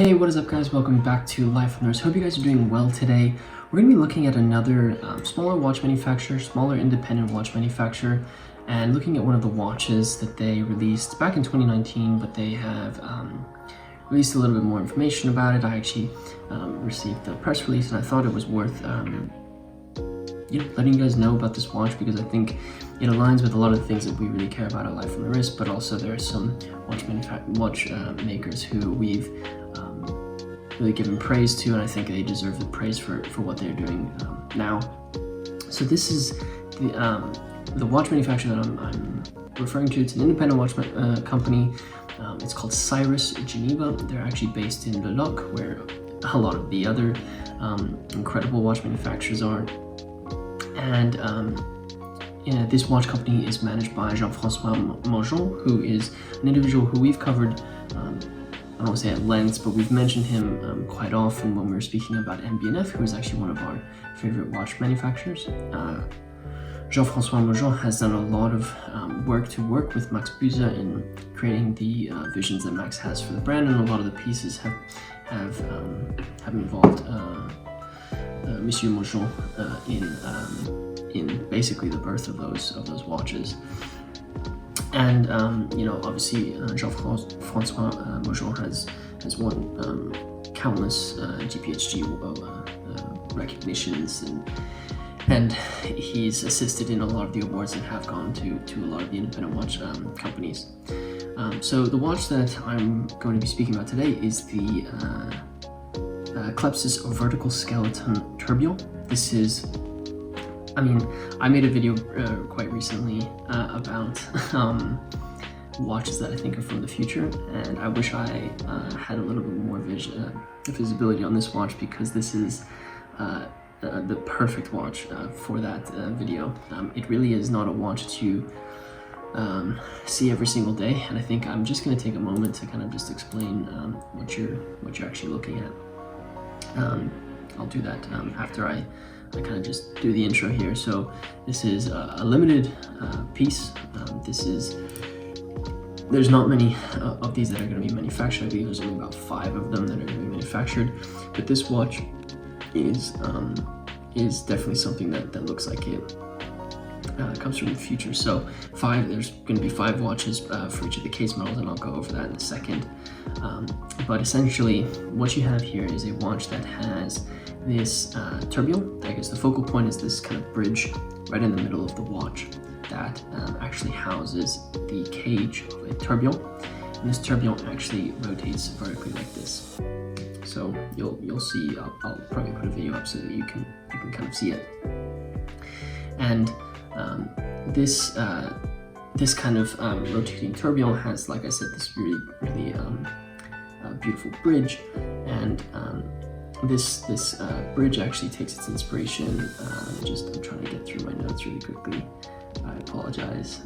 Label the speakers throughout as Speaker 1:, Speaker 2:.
Speaker 1: Hey, what is up guys? Welcome back to Life on Earth. Hope you guys are doing well today. We're going to be looking at another smaller watch manufacturer, smaller independent watch manufacturer, and looking at one of the watches that they released back in 2019, but they have released a little bit more information about it. I actually received the press release and I thought it was worth letting you guys know about this watch because I think it aligns with a lot of the things that we really care about at Life on the Wrist, but also there are some watch makers who we've really given praise to, and I think they deserve the praise for what they're doing now. So this is the watch manufacturer that I'm referring to. It's an independent watch company. It's called Cyrus Geneva. They're actually based in Locle, where a lot of the other incredible watch manufacturers are. And this watch company is managed by Jean-Francois Mojon, who is an individual who we've covered, I don't want to say at length, but we've mentioned him quite often when we were speaking about MB&F, who is actually one of our favorite watch manufacturers. Jean-Francois Mojon has done a lot of work with Max Büser in creating the visions that Max has for the brand, and a lot of the pieces have involved Monsieur Mojon in basically the birth of those watches. And obviously Jean-Francois Mojon has won countless GPHG recognitions, and he's assisted in a lot of the awards that have gone to a lot of the independent watch companies. So the watch that I'm going to be speaking about today is the Klepcys Vertical Skeleton Tourbillon. This is, I made a video quite recently about watches that I think are from the future, and I wish I had a little bit more visibility on this watch, because this is the perfect watch for that video. It really is not a watch that you see every single day, and I think I'm just going to take a moment to kind of just explain what you're actually looking at. I'll do that after I kind of just do the intro here. So this is a limited piece. There's not many of these that are going to be manufactured. I believe there's only about 5 of them that are going to be manufactured. But this watch is definitely something that looks like it comes from the future. So there's going to be 5 watches for each of the case models, and I'll go over that in a second. But essentially, what you have here is a watch that has this tourbillon. I guess the focal point is this kind of bridge right in the middle of the watch that actually houses the cage of a tourbillon, and this tourbillon actually rotates vertically like this. So you'll see. I'll probably put a video up so that you can kind of see it. And this kind of rotating tourbillon has, like I said, this really beautiful bridge, and this bridge actually takes its inspiration. I'm trying to get through my notes really quickly. I apologize.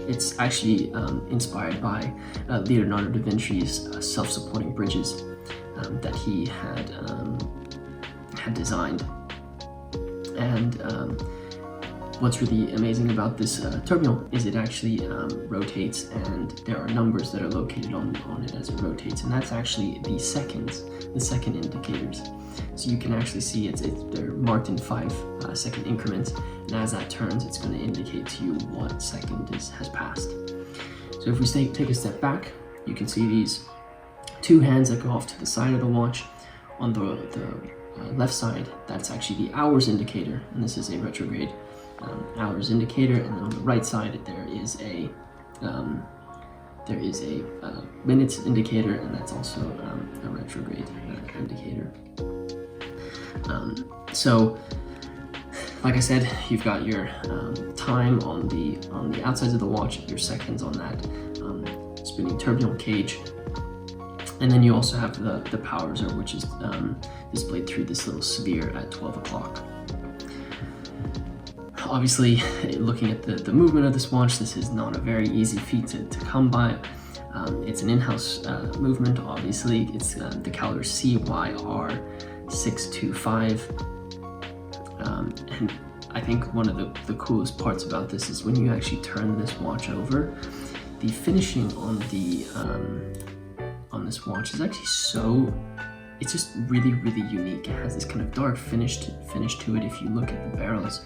Speaker 1: It's actually inspired by Leonardo da Vinci's self-supporting bridges that he had designed. And what's really amazing about this tourbillon is it actually rotates, and there are numbers that are located on it as it rotates, and that's actually the second indicators. So you can actually see they're marked in 5-second increments, and as that turns, it's going to indicate to you what second has passed. So if we take a step back, you can see these 2 hands that go off to the side of the watch. On the left side, that's actually the hours indicator, and this is a retrograde hours indicator, and then on the right side there is a minutes indicator, and that's also a retrograde indicator. So like I said, you've got your time on the outsides of the watch, your seconds on that spinning tourbillon cage, and then you also have the power reserve, which is displayed through this little sphere at 12 o'clock. Obviously, looking at the movement of this watch, this is not a very easy feat to come by. It's an in-house movement, obviously. It's the caliber CYR625. And I think one of the coolest parts about this is when you actually turn this watch over, the finishing on on this watch is actually so, it's just really, really unique. It has this kind of dark finish to it. If you look at the barrels,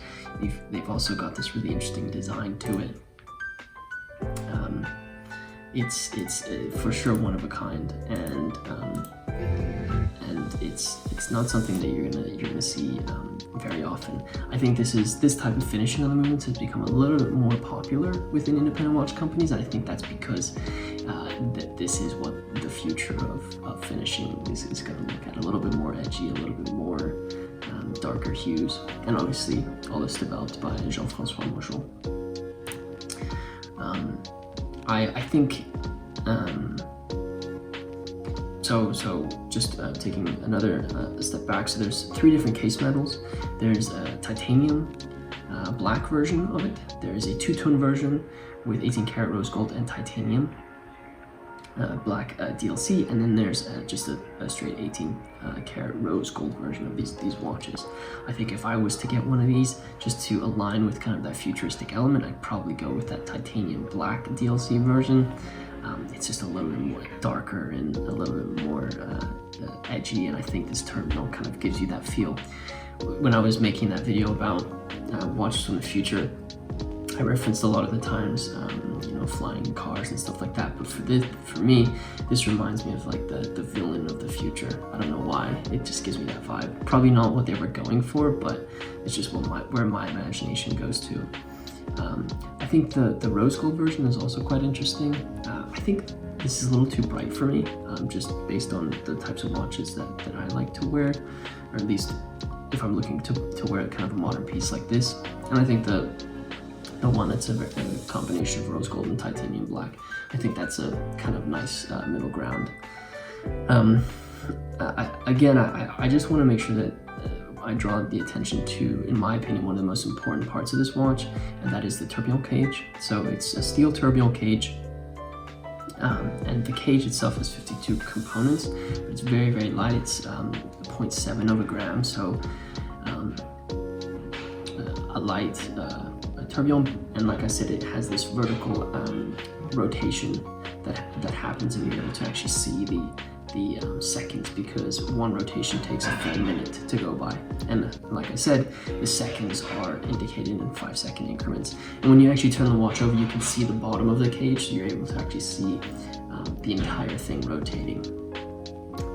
Speaker 1: they've also got this really interesting design to it. It's for sure one of a kind, and it's not something that you're gonna see very often. I think this type of finishing on the movements has become a little bit more popular within independent watch companies, and I think that's because that this is what the future of finishing is going to look at. A little bit more edgy, a little bit more darker hues, and obviously all this developed by Jean-Francois Mojon. I think so just taking another step back, so there's 3 different case metals. There's a titanium black version of it, there's a 2-tone version with 18 karat rose gold and titanium black DLC, and then there's just a straight 18 karat rose gold version of these watches. I think if I was to get one of these just to align with kind of that futuristic element, I'd probably go with that titanium black DLC version. It's just a little bit more darker and a little bit more edgy, and I think this tourbillon kind of gives you that feel. When I was making that video about watches from the future, I referenced a lot of the times, you know, flying cars and stuff like that. But for me, this reminds me of like the villain of the future. I don't know why. It just gives me that vibe. Probably not what they were going for, but it's just where my imagination goes to. I think the rose gold version is also quite interesting. I think this is a little too bright for me, just based on the types of watches that I like to wear, or at least if I'm looking to wear kind of a modern piece like this. And I think the one that's a combination of rose gold and titanium black, I think that's a kind of nice middle ground. I just want to make sure that I draw the attention to, in my opinion, one of the most important parts of this watch, and that is the tourbillon cage. So it's a steel tourbillon cage, and the cage itself has 52 components. It's very, very light. It's 0.7 of a gram, so a light tourbillon, and like I said, it has this vertical rotation that happens, and you're able to actually see the seconds, because one rotation takes a full minute to go by, and like I said, the seconds are indicated in 5-second increments. And when you actually turn the watch over, you can see the bottom of the cage, so you're able to actually see the entire thing rotating.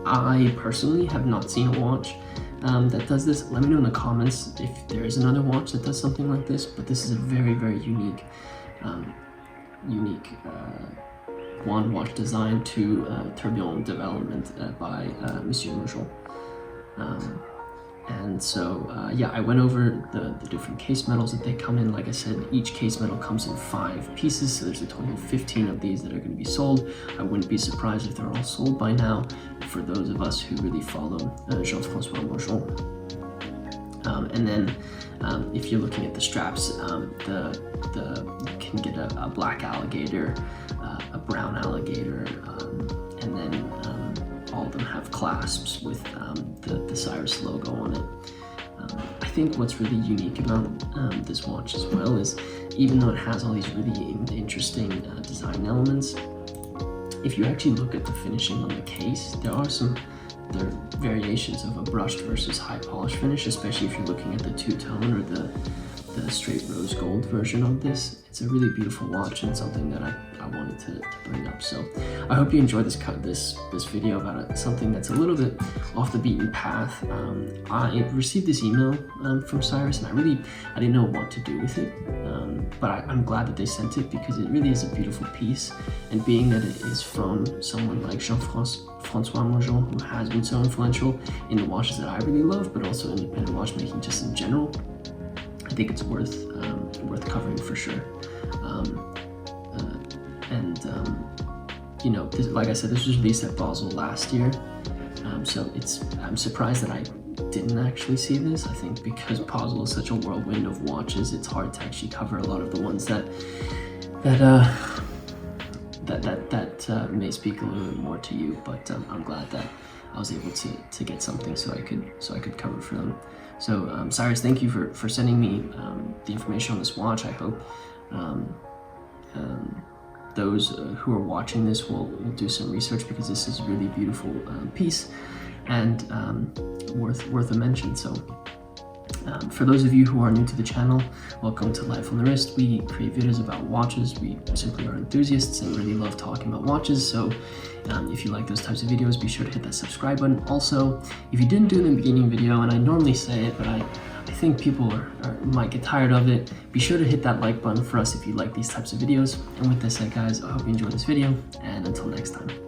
Speaker 1: I personally have not seen a watch that does this. Let me know in the comments if there is another watch that does something like this, but this is a very, very unique wand watch design to tourbillon development by Monsieur Mojon. And so yeah, I went over the different case metals that they come in. Like I said, each case metal comes in 5 pieces, so there's a total of 15 of these that are going to be sold. I wouldn't be surprised if they're all sold by now, for those of us who really follow Jean-Francois Mojon. And then if you're looking at the straps, you can get a black alligator, a brown alligator, and then all of them have clasps with the Cyrus logo on it. I think what's really unique about this watch as well is, even though it has all these really interesting design elements, if you actually look at the finishing on the case, there are variations of a brushed versus high polish finish, especially if you're looking at the 2-tone or the straight rose gold version of this. It's a really beautiful watch, and something that I wanted to bring up. So I hope you enjoyed this video about something that's a little bit off the beaten path. I received this email from Cyrus, and I didn't know what to do with it, but I'm glad that they sent it, because it really is a beautiful piece, and being that it is from someone like Jean-Francois Mojon, who has been so influential in the watches that I really love, but also independent watchmaking just in general, I think it's worth covering for sure. You know, like I said, this was released at Basel last year, so I'm surprised that I didn't actually see this. I think because Basel is such a whirlwind of watches, it's hard to actually cover a lot of the ones that may speak a little bit more to you. But I'm glad that I was able to get something so I could cover for them. So Cyrus, thank you for sending me the information on this watch. I hope those who are watching this will do some research, because this is a really beautiful piece and worth a mention. So for those of you who are new to the channel, welcome to Life on the Wrist. We create videos about watches. We simply are enthusiasts and really love talking about watches. So if you like those types of videos, be sure to hit that subscribe button. Also, if you didn't do it in the beginning video, and I normally say it, but I think people might get tired of it, be sure to hit that like button for us if you like these types of videos. And with that said, guys, I hope you enjoyed this video, and until next time.